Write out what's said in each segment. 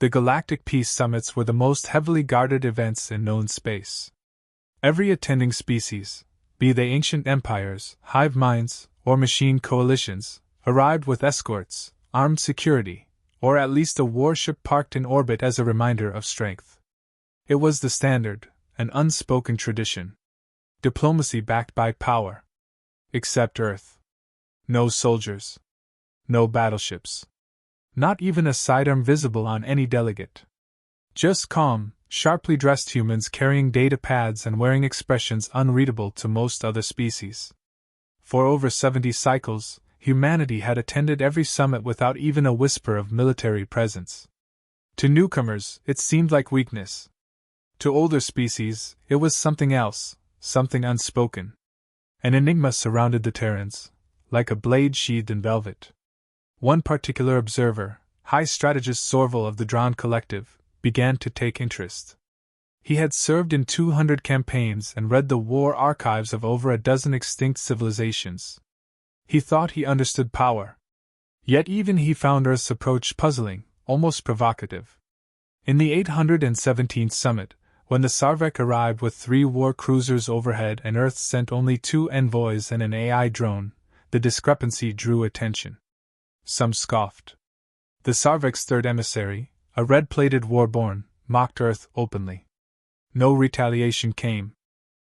The Galactic Peace Summits were the most heavily guarded events in known space. Every attending species, be they ancient empires, hive minds, or machine coalitions, arrived with escorts, armed security, or at least a warship parked in orbit as a reminder of strength. It was the standard, an unspoken tradition. Diplomacy backed by power. Except Earth. No soldiers. No battleships. Not even a sidearm visible on any delegate. Just calm, sharply dressed humans carrying data pads and wearing expressions unreadable to most other species. For over 70 cycles, humanity had attended every summit without even a whisper of military presence. To newcomers, it seemed like weakness. To older species, it was something else, something unspoken. An enigma surrounded the Terrans, like a blade sheathed in velvet. One particular observer, High Strategist Zorval of the Drawn Collective, began to take interest. He had served in 200 campaigns and read the war archives of over a dozen extinct civilizations. He thought he understood power. Yet even he found Earth's approach puzzling, almost provocative. In the 817th summit, when the Sarvek arrived with 3 war cruisers overhead and Earth sent only 2 envoys and an AI drone, the discrepancy drew attention. Some scoffed. The Sarvek's third emissary, a red-plated warborn, mocked Earth openly. No retaliation came.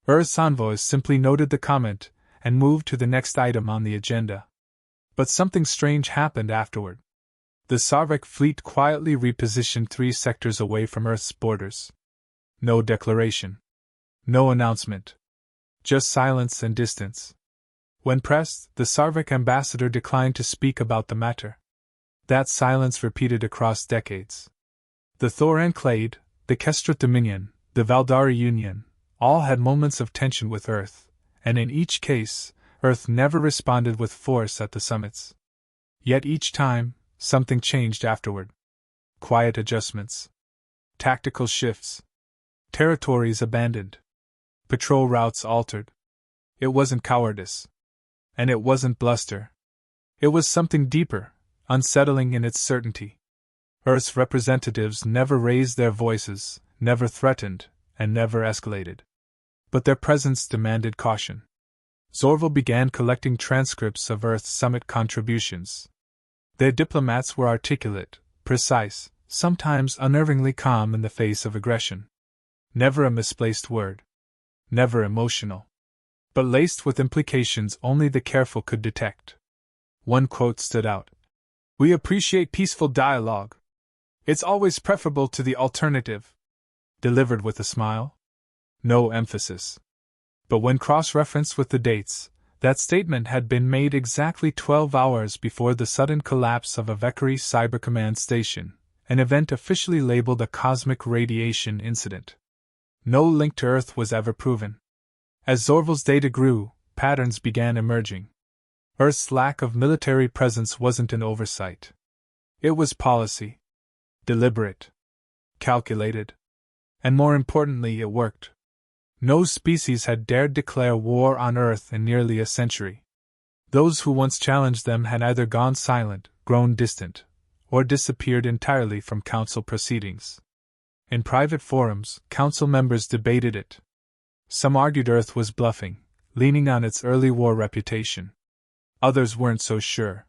Earth's envoys simply noted the comment and moved to the next item on the agenda. But something strange happened afterward. The Sarvek fleet quietly repositioned 3 sectors away from Earth's borders. No declaration. No announcement. Just silence and distance. When pressed, the Sarvek ambassador declined to speak about the matter. That silence repeated across decades. The Thor Enclade, the Kestrut Dominion, the Valdari Union, all had moments of tension with Earth, and in each case, Earth never responded with force at the summits. Yet each time, something changed afterward. Quiet adjustments. Tactical shifts. Territories abandoned. Patrol routes altered. It wasn't cowardice. And it wasn't bluster. It was something deeper, unsettling in its certainty. Earth's representatives never raised their voices, never threatened, and never escalated. But their presence demanded caution. Zorval began collecting transcripts of Earth's summit contributions. Their diplomats were articulate, precise, sometimes unnervingly calm in the face of aggression. Never a misplaced word. Never emotional. But laced with implications only the careful could detect. One quote stood out. "We appreciate peaceful dialogue. It's always preferable to the alternative." Delivered with a smile. No emphasis. But when cross-referenced with the dates, that statement had been made exactly 12 hours before the sudden collapse of a Vekari Cyber Command station, an event officially labeled a cosmic radiation incident. No link to Earth was ever proven. As Zorval's data grew, patterns began emerging. Earth's lack of military presence wasn't an oversight. It was policy. Deliberate. Calculated. And more importantly, it worked. No species had dared declare war on Earth in nearly a century. Those who once challenged them had either gone silent, grown distant, or disappeared entirely from council proceedings. In private forums, council members debated it. Some argued Earth was bluffing, leaning on its early war reputation. Others weren't so sure.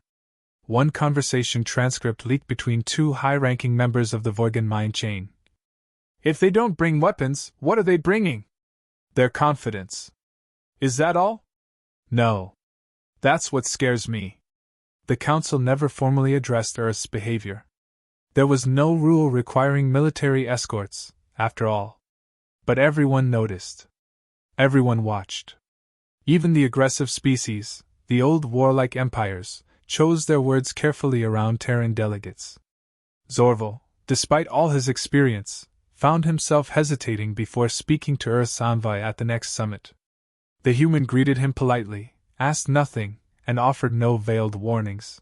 One conversation transcript leaked between 2 high-ranking members of the Voigan mind chain. "If they don't bring weapons, what are they bringing?" "Their confidence." "Is that all?" "No. That's what scares me." The council never formally addressed Earth's behavior. There was no rule requiring military escorts, after all. But everyone noticed. Everyone watched. Even the aggressive species, the old warlike empires, chose their words carefully around Terran delegates. Zorval, despite all his experience, found himself hesitating before speaking to Earth's envoy at the next summit. The human greeted him politely, asked nothing, and offered no veiled warnings.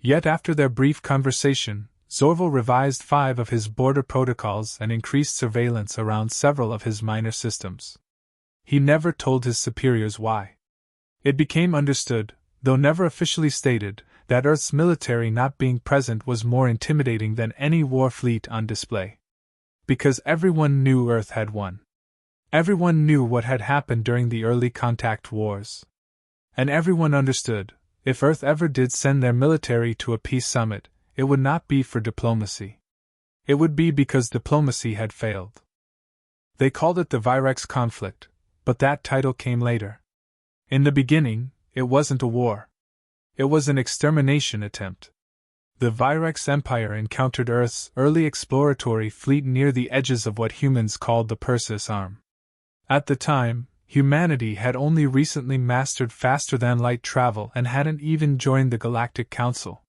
Yet after their brief conversation, Zorval revised 5 of his border protocols and increased surveillance around several of his minor systems. He never told his superiors why. It became understood, though never officially stated, that Earth's military not being present was more intimidating than any war fleet on display. Because everyone knew Earth had won. Everyone knew what had happened during the early contact wars. And everyone understood, if Earth ever did send their military to a peace summit, it would not be for diplomacy. It would be because diplomacy had failed. They called it the Virex conflict, but that title came later. In the beginning, it wasn't a war. It was an extermination attempt. The Virex Empire encountered Earth's early exploratory fleet near the edges of what humans called the Perseus Arm. At the time, humanity had only recently mastered faster-than-light travel and hadn't even joined the Galactic Council.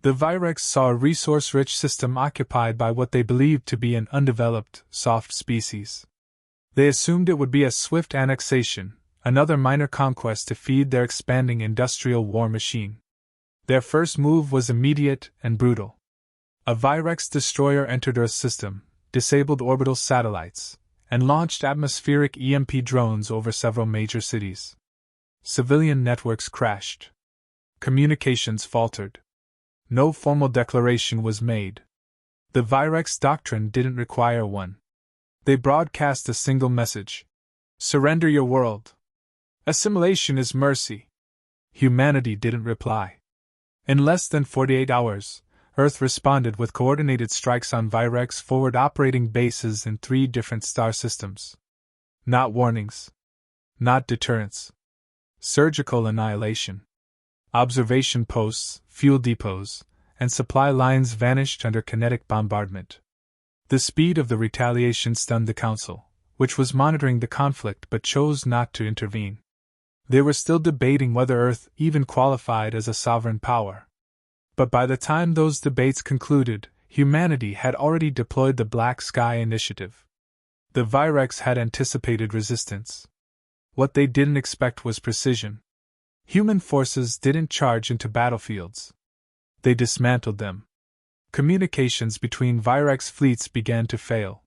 The Virex saw a resource-rich system occupied by what they believed to be an undeveloped, soft species. They assumed it would be a swift annexation, another minor conquest to feed their expanding industrial war machine. Their first move was immediate and brutal. A Virex destroyer entered Earth's system, disabled orbital satellites, and launched atmospheric EMP drones over several major cities. Civilian networks crashed. Communications faltered. No formal declaration was made. The Virex doctrine didn't require one. They broadcast a single message: surrender your world. Assimilation is mercy. Humanity didn't reply. In less than 48 hours, Earth responded with coordinated strikes on Virex forward operating bases in 3 different star systems. Not warnings. Not deterrence. Surgical annihilation. Observation posts, fuel depots, and supply lines vanished under kinetic bombardment. The speed of the retaliation stunned the Council, which was monitoring the conflict but chose not to intervene. They were still debating whether Earth even qualified as a sovereign power. But by the time those debates concluded, humanity had already deployed the Black Sky Initiative. The Virex had anticipated resistance. What they didn't expect was precision. Human forces didn't charge into battlefields. They dismantled them. Communications between Virex fleets began to fail.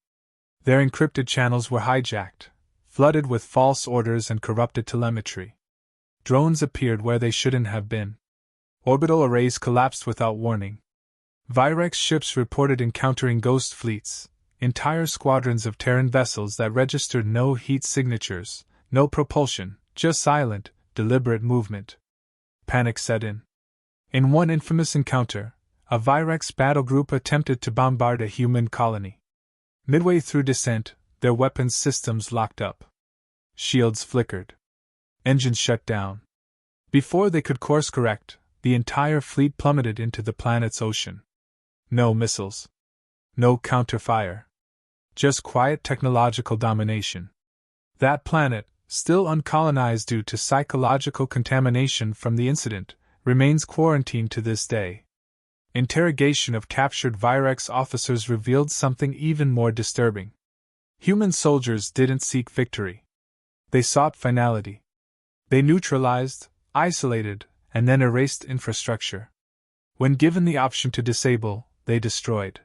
Their encrypted channels were hijacked, flooded with false orders and corrupted telemetry. Drones appeared where they shouldn't have been. Orbital arrays collapsed without warning. Virex ships reported encountering ghost fleets, entire squadrons of Terran vessels that registered no heat signatures, no propulsion, just silent, deliberate movement. Panic set in. In one infamous encounter, a Virex battle group attempted to bombard a human colony. Midway through descent, their weapons systems locked up. Shields flickered. Engines shut down. Before they could course correct, the entire fleet plummeted into the planet's ocean. No missiles. No counterfire. Just quiet technological domination. That planet, still uncolonized due to psychological contamination from the incident, remains quarantined to this day. Interrogation of captured Virex officers revealed something even more disturbing. Human soldiers didn't seek victory. They sought finality. They neutralized, isolated, and then erased infrastructure. When given the option to disable, they destroyed.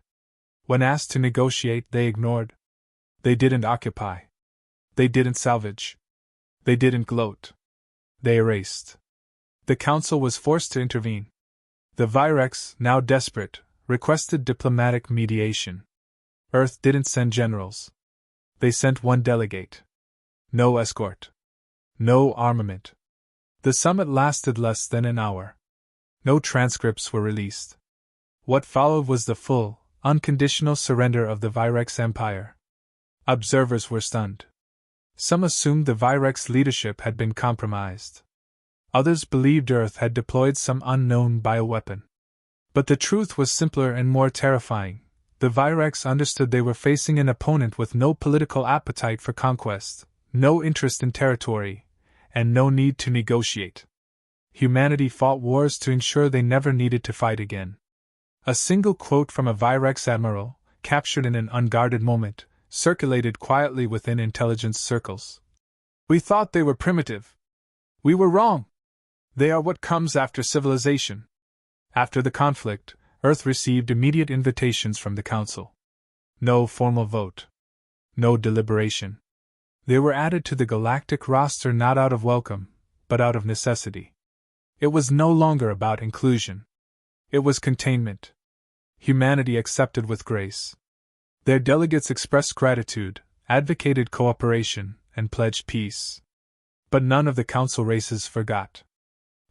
When asked to negotiate, they ignored. They didn't occupy. They didn't salvage. They didn't gloat. They erased. The Council was forced to intervene. The Virex, now desperate, requested diplomatic mediation. Earth didn't send generals. They sent one delegate. No escort. No armament. The summit lasted less than an hour. No transcripts were released. What followed was the full, unconditional surrender of the Virex Empire. Observers were stunned. Some assumed the Virex leadership had been compromised. Others believed Earth had deployed some unknown bioweapon. But the truth was simpler and more terrifying. The Virex understood they were facing an opponent with no political appetite for conquest, no interest in territory, and no need to negotiate. Humanity fought wars to ensure they never needed to fight again. A single quote from a Virex admiral, captured in an unguarded moment, circulated quietly within intelligence circles. "We thought they were primitive. We were wrong. They are what comes after civilization." After the conflict, Earth received immediate invitations from the Council. No formal vote. No deliberation. They were added to the galactic roster not out of welcome, but out of necessity. It was no longer about inclusion. It was containment. Humanity accepted with grace. Their delegates expressed gratitude, advocated cooperation, and pledged peace. But none of the council races forgot.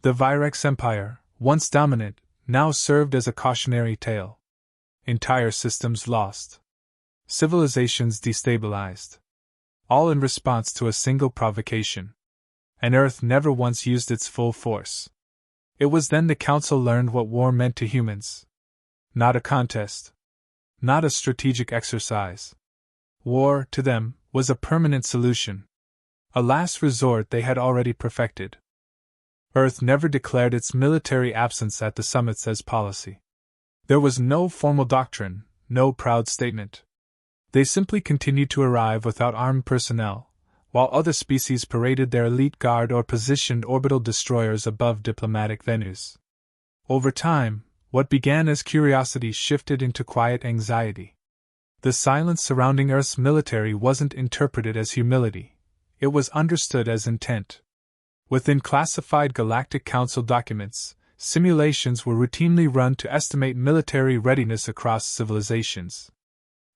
The Virex Empire, once dominant, now served as a cautionary tale. Entire systems lost. Civilizations destabilized. All in response to a single provocation. And Earth never once used its full force. It was then the Council learned what war meant to humans. Not a contest. Not a strategic exercise. War, to them, was a permanent solution. A last resort they had already perfected. Earth never declared its military absence at the summits as policy. There was no formal doctrine, no proud statement. They simply continued to arrive without armed personnel, while other species paraded their elite guard or positioned orbital destroyers above diplomatic venues. Over time, what began as curiosity shifted into quiet anxiety. The silence surrounding Earth's military wasn't interpreted as humility, it was understood as intent. Within classified Galactic Council documents, simulations were routinely run to estimate military readiness across civilizations.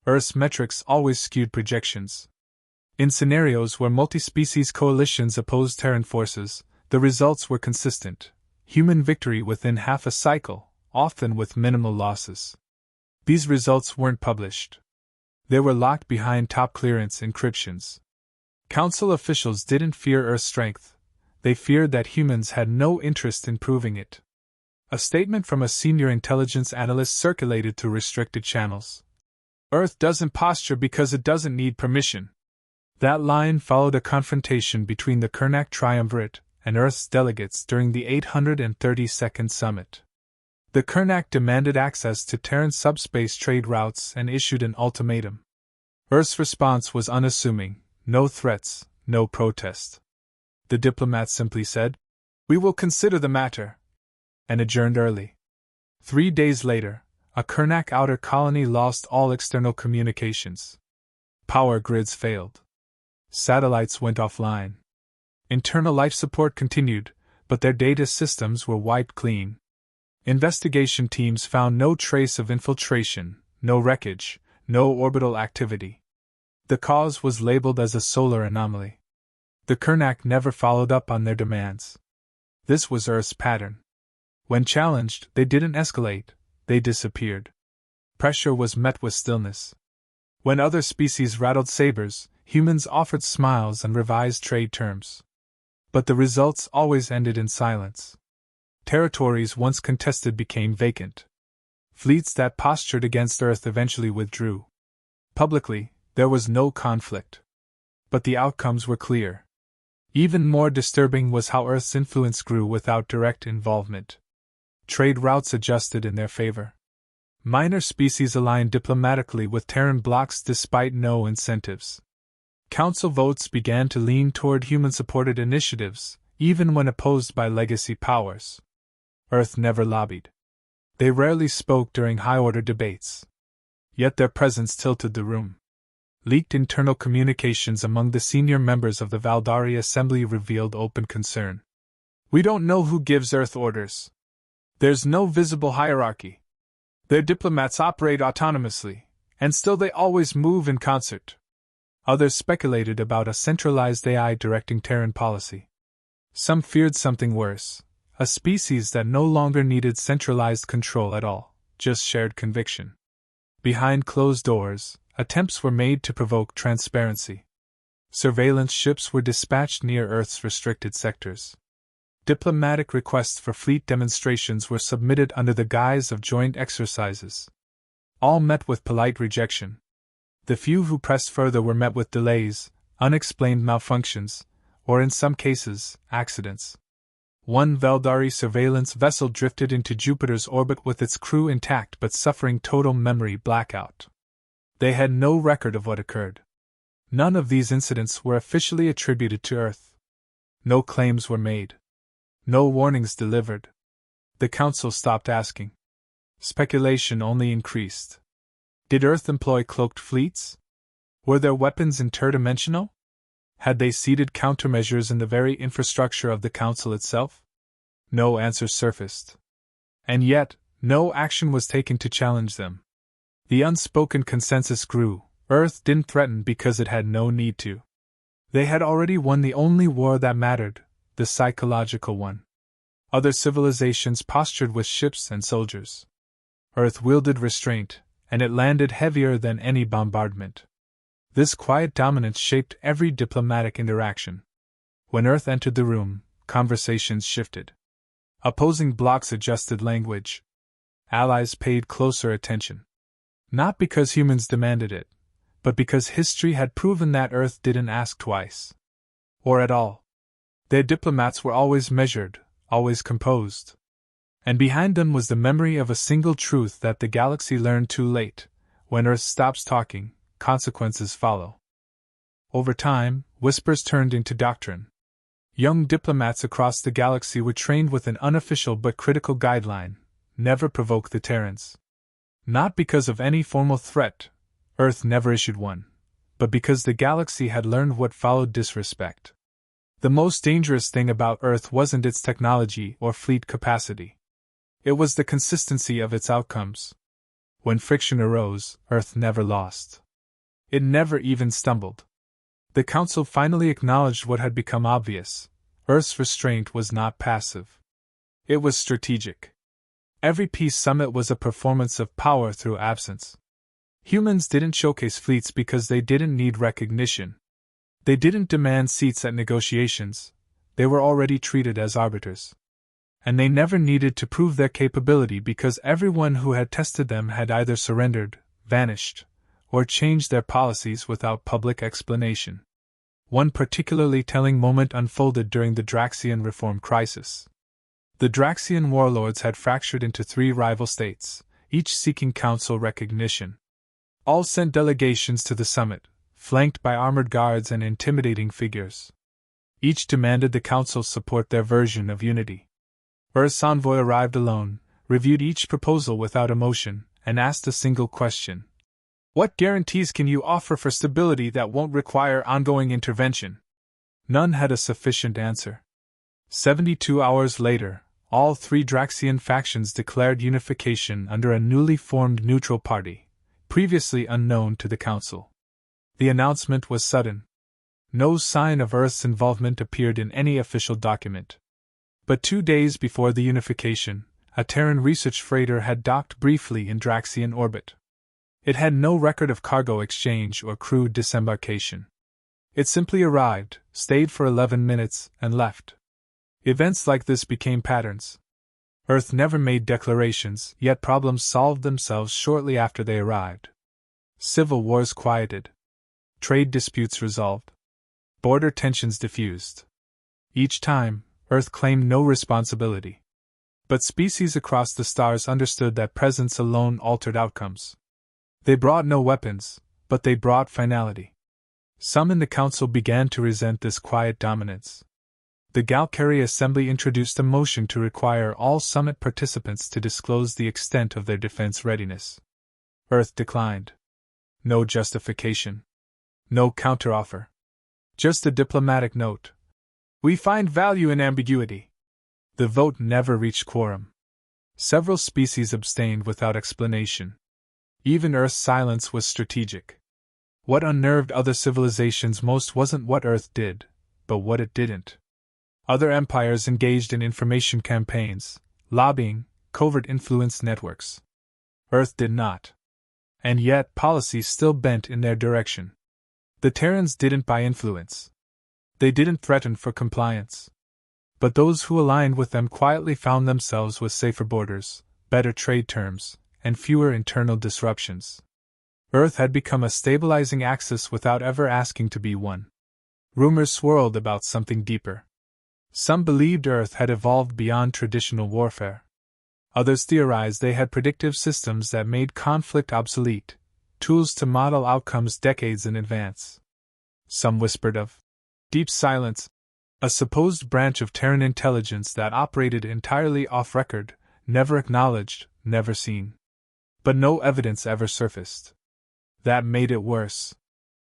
Earth's metrics always skewed projections. In scenarios where multi-species coalitions opposed Terran forces, the results were consistent: human victory within half a cycle, often with minimal losses. These results weren't published. They were locked behind top clearance encryptions. Council officials didn't fear Earth's strength, they feared that humans had no interest in proving it. A statement from a senior intelligence analyst circulated through restricted channels. Earth doesn't posture because it doesn't need permission. That line followed a confrontation between the Kernak triumvirate and Earth's delegates during the 832nd summit. The Kernak demanded access to Terran subspace trade routes and issued an ultimatum. Earth's response was unassuming: no threats, no protest. The diplomats simply said, "We will consider the matter," and adjourned early. 3 days later, a Kernak outer colony lost all external communications. Power grids failed. Satellites went offline. Internal life support continued, but their data systems were wiped clean. Investigation teams found no trace of infiltration, no wreckage, no orbital activity. The cause was labeled as a solar anomaly. The Kernak never followed up on their demands. This was Earth's pattern. When challenged, they didn't escalate, they disappeared. Pressure was met with stillness. When other species rattled sabers, humans offered smiles and revised trade terms. But the results always ended in silence. Territories once contested became vacant. Fleets that postured against Earth eventually withdrew. Publicly, there was no conflict. But the outcomes were clear. Even more disturbing was how Earth's influence grew without direct involvement. Trade routes adjusted in their favor. Minor species aligned diplomatically with Terran blocs despite no incentives. Council votes began to lean toward human-supported initiatives, even when opposed by legacy powers. Earth never lobbied. They rarely spoke during high-order debates. Yet their presence tilted the room. Leaked internal communications among the senior members of the Valdari Assembly revealed open concern. "We don't know who gives Earth orders. There's no visible hierarchy. Their diplomats operate autonomously, and still they always move in concert." Others speculated about a centralized AI directing Terran policy. Some feared something worse, a species that no longer needed centralized control at all, just shared conviction. Behind closed doors, attempts were made to provoke transparency. Surveillance ships were dispatched near Earth's restricted sectors. Diplomatic requests for fleet demonstrations were submitted under the guise of joint exercises. All met with polite rejection. The few who pressed further were met with delays, unexplained malfunctions, or in some cases, accidents. One Veldari surveillance vessel drifted into Jupiter's orbit with its crew intact but suffering total memory blackout. They had no record of what occurred. None of these incidents were officially attributed to Earth. No claims were made. No warnings delivered. The Council stopped asking. Speculation only increased. Did Earth employ cloaked fleets? Were their weapons interdimensional? Had they seeded countermeasures in the very infrastructure of the Council itself? No answer surfaced. And yet, no action was taken to challenge them. The unspoken consensus grew: Earth didn't threaten because it had no need to. They had already won the only war that mattered, the psychological one. Other civilizations postured with ships and soldiers. Earth wielded restraint, and it landed heavier than any bombardment. This quiet dominance shaped every diplomatic interaction. When Earth entered the room, conversations shifted. Opposing blocs adjusted language. Allies paid closer attention. Not because humans demanded it, but because history had proven that Earth didn't ask twice. Or at all. Their diplomats were always measured, always composed. And behind them was the memory of a single truth that the galaxy learned too late: when Earth stops talking, consequences follow. Over time, whispers turned into doctrine. Young diplomats across the galaxy were trained with an unofficial but critical guideline: never provoke the Terrans. Not because of any formal threat, Earth never issued one, but because the galaxy had learned what followed disrespect. The most dangerous thing about Earth wasn't its technology or fleet capacity. It was the consistency of its outcomes. When friction arose, Earth never lost. It never even stumbled. The Council finally acknowledged what had become obvious: Earth's restraint was not passive. It was strategic. Every peace summit was a performance of power through absence. Humans didn't showcase fleets because they didn't need recognition. They didn't demand seats at negotiations. They were already treated as arbiters. And they never needed to prove their capability because everyone who had tested them had either surrendered, vanished, or changed their policies without public explanation. One particularly telling moment unfolded during the Draxian reform crisis. The Draxian warlords had fractured into 3 rival states, each seeking council recognition. All sent delegations to the summit, flanked by armored guards and intimidating figures. Each demanded the council support their version of unity. Earth's envoy arrived alone, reviewed each proposal without emotion, and asked a single question: what guarantees can you offer for stability that won't require ongoing intervention? None had a sufficient answer. 72 hours later, all 3 Draxian factions declared unification under a newly formed neutral party, previously unknown to the Council. The announcement was sudden. No sign of Earth's involvement appeared in any official document. But 2 days before the unification, a Terran research freighter had docked briefly in Draxian orbit. It had no record of cargo exchange or crew disembarkation. It simply arrived, stayed for 11 minutes, and left. Events like this became patterns. Earth never made declarations, yet problems solved themselves shortly after they arrived. Civil wars quieted. Trade disputes resolved. Border tensions diffused. Each time, Earth claimed no responsibility. But species across the stars understood that presence alone altered outcomes. They brought no weapons, but they brought finality. Some in the Council began to resent this quiet dominance. The Galcari Assembly introduced a motion to require all summit participants to disclose the extent of their defense readiness. Earth declined. No justification. No counteroffer. Just a diplomatic note: we find value in ambiguity. The vote never reached quorum. Several species abstained without explanation. Even Earth's silence was strategic. What unnerved other civilizations most wasn't what Earth did, but what it didn't. Other empires engaged in information campaigns, lobbying, covert influence networks. Earth did not. And yet policies still bent in their direction. The Terrans didn't buy influence. They didn't threaten for compliance. But those who aligned with them quietly found themselves with safer borders, better trade terms, and fewer internal disruptions. Earth had become a stabilizing axis without ever asking to be one. Rumors swirled about something deeper. Some believed Earth had evolved beyond traditional warfare. Others theorized they had predictive systems that made conflict obsolete, tools to model outcomes decades in advance. Some whispered of deep silence, a supposed branch of Terran intelligence that operated entirely off-record, never acknowledged, never seen. But no evidence ever surfaced. That made it worse.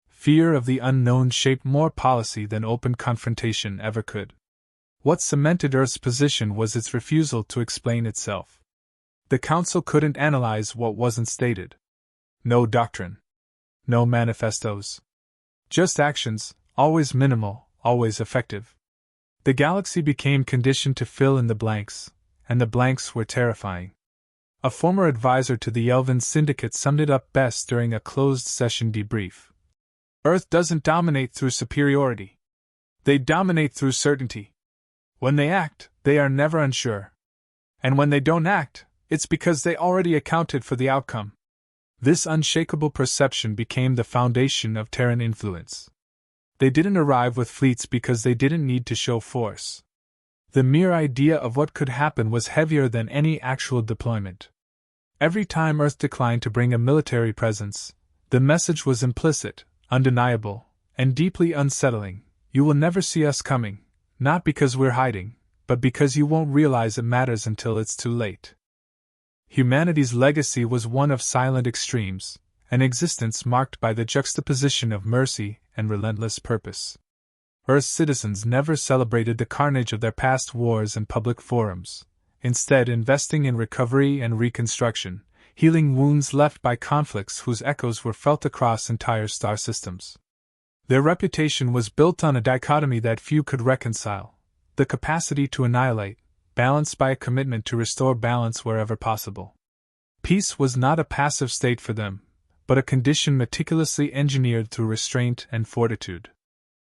Fear of the unknown shaped more policy than open confrontation ever could. What cemented Earth's position was its refusal to explain itself. The Council couldn't analyze what wasn't stated. No doctrine. No manifestos. Just actions, always minimal, always effective. The galaxy became conditioned to fill in the blanks, and the blanks were terrifying. A former advisor to the Elven Syndicate summed it up best during a closed-session debrief. Earth doesn't dominate through superiority. They dominate through certainty. When they act, they are never unsure. And when they don't act, it's because they already accounted for the outcome. This unshakable perception became the foundation of Terran influence. They didn't arrive with fleets because they didn't need to show force. The mere idea of what could happen was heavier than any actual deployment. Every time Earth declined to bring a military presence, the message was implicit, undeniable, and deeply unsettling. You will never see us coming, not because we're hiding, but because you won't realize it matters until it's too late. Humanity's legacy was one of silent extremes, an existence marked by the juxtaposition of mercy and relentless purpose. Earth's citizens never celebrated the carnage of their past wars in public forums, instead investing in recovery and reconstruction, healing wounds left by conflicts whose echoes were felt across entire star systems. Their reputation was built on a dichotomy that few could reconcile: the capacity to annihilate, balanced by a commitment to restore balance wherever possible. Peace was not a passive state for them, but a condition meticulously engineered through restraint and fortitude.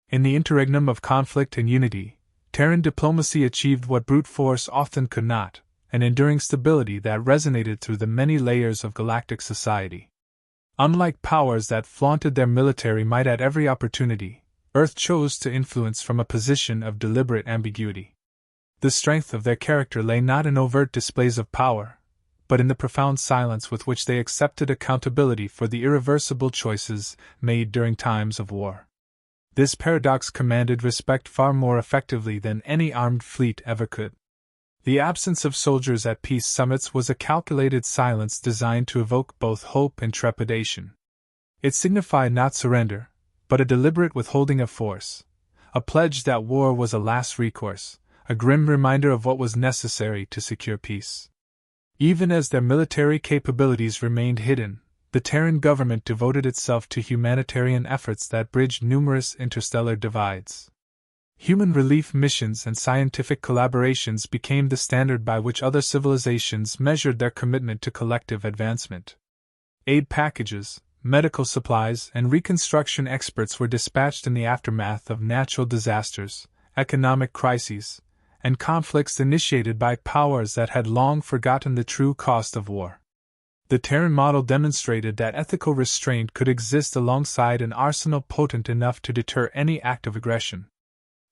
In the interregnum of conflict and unity, Terran diplomacy achieved what brute force often could not, an enduring stability that resonated through the many layers of galactic society. Unlike powers that flaunted their military might at every opportunity, Earth chose to influence from a position of deliberate ambiguity. The strength of their character lay not in overt displays of power, but in the profound silence with which they accepted accountability for the irreversible choices made during times of war. This paradox commanded respect far more effectively than any armed fleet ever could. The absence of soldiers at peace summits was a calculated silence designed to evoke both hope and trepidation. It signified not surrender, but a deliberate withholding of force, a pledge that war was a last recourse, a grim reminder of what was necessary to secure peace. Even as their military capabilities remained hidden, the Terran government devoted itself to humanitarian efforts that bridged numerous interstellar divides. Human relief missions and scientific collaborations became the standard by which other civilizations measured their commitment to collective advancement. Aid packages, medical supplies, and reconstruction experts were dispatched in the aftermath of natural disasters, economic crises, and conflicts initiated by powers that had long forgotten the true cost of war. The Terran model demonstrated that ethical restraint could exist alongside an arsenal potent enough to deter any act of aggression.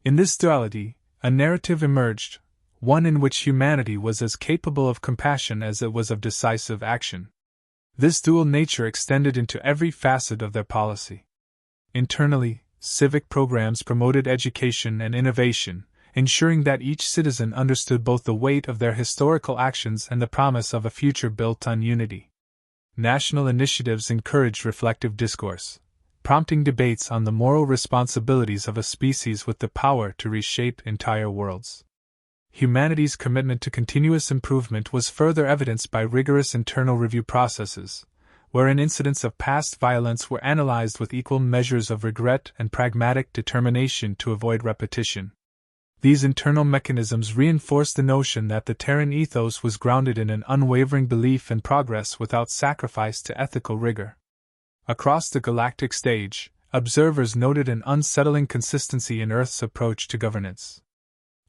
In this duality, a narrative emerged, one in which humanity was as capable of compassion as it was of decisive action. This dual nature extended into every facet of their policy. Internally, civic programs promoted education and innovation, ensuring that each citizen understood both the weight of their historical actions and the promise of a future built on unity. National initiatives encouraged reflective discourse, prompting debates on the moral responsibilities of a species with the power to reshape entire worlds. Humanity's commitment to continuous improvement was further evidenced by rigorous internal review processes, wherein incidents of past violence were analyzed with equal measures of regret and pragmatic determination to avoid repetition. These internal mechanisms reinforced the notion that the Terran ethos was grounded in an unwavering belief in progress without sacrifice to ethical rigor. Across the galactic stage, observers noted an unsettling consistency in Earth's approach to governance.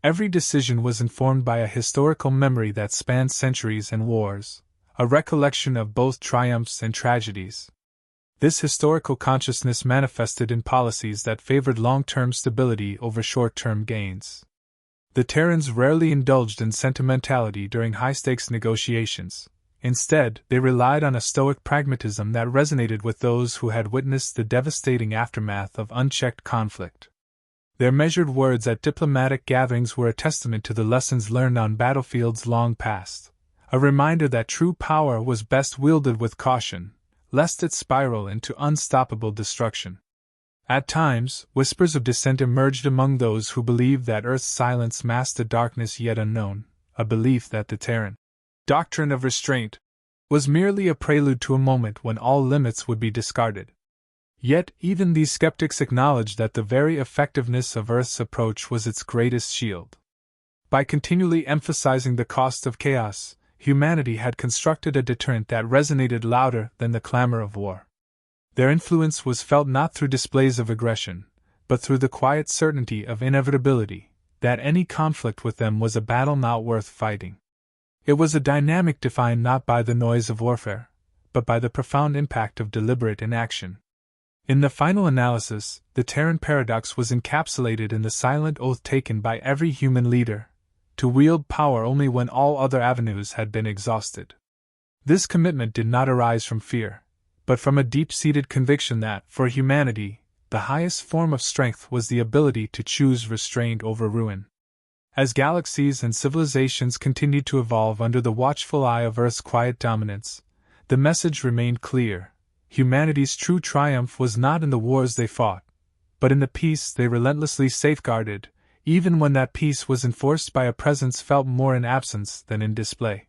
Every decision was informed by a historical memory that spanned centuries and wars, a recollection of both triumphs and tragedies. This historical consciousness manifested in policies that favored long-term stability over short-term gains. The Terrans rarely indulged in sentimentality during high-stakes negotiations. Instead, they relied on a stoic pragmatism that resonated with those who had witnessed the devastating aftermath of unchecked conflict. Their measured words at diplomatic gatherings were a testament to the lessons learned on battlefields long past, a reminder that true power was best wielded with caution, lest it spiral into unstoppable destruction. At times, whispers of dissent emerged among those who believed that Earth's silence masked a darkness yet unknown, a belief that the Terran doctrine of restraint was merely a prelude to a moment when all limits would be discarded. Yet, even these skeptics acknowledged that the very effectiveness of Earth's approach was its greatest shield. By continually emphasizing the cost of chaos, humanity had constructed a deterrent that resonated louder than the clamor of war. Their influence was felt not through displays of aggression, but through the quiet certainty of inevitability, that any conflict with them was a battle not worth fighting. It was a dynamic defined not by the noise of warfare, but by the profound impact of deliberate inaction. In the final analysis, the Terran paradox was encapsulated in the silent oath taken by every human leader, to wield power only when all other avenues had been exhausted. This commitment did not arise from fear, but from a deep-seated conviction that, for humanity, the highest form of strength was the ability to choose restraint over ruin. As galaxies and civilizations continued to evolve under the watchful eye of Earth's quiet dominance, the message remained clear. Humanity's true triumph was not in the wars they fought, but in the peace they relentlessly safeguarded, even when that peace was enforced by a presence felt more in absence than in display.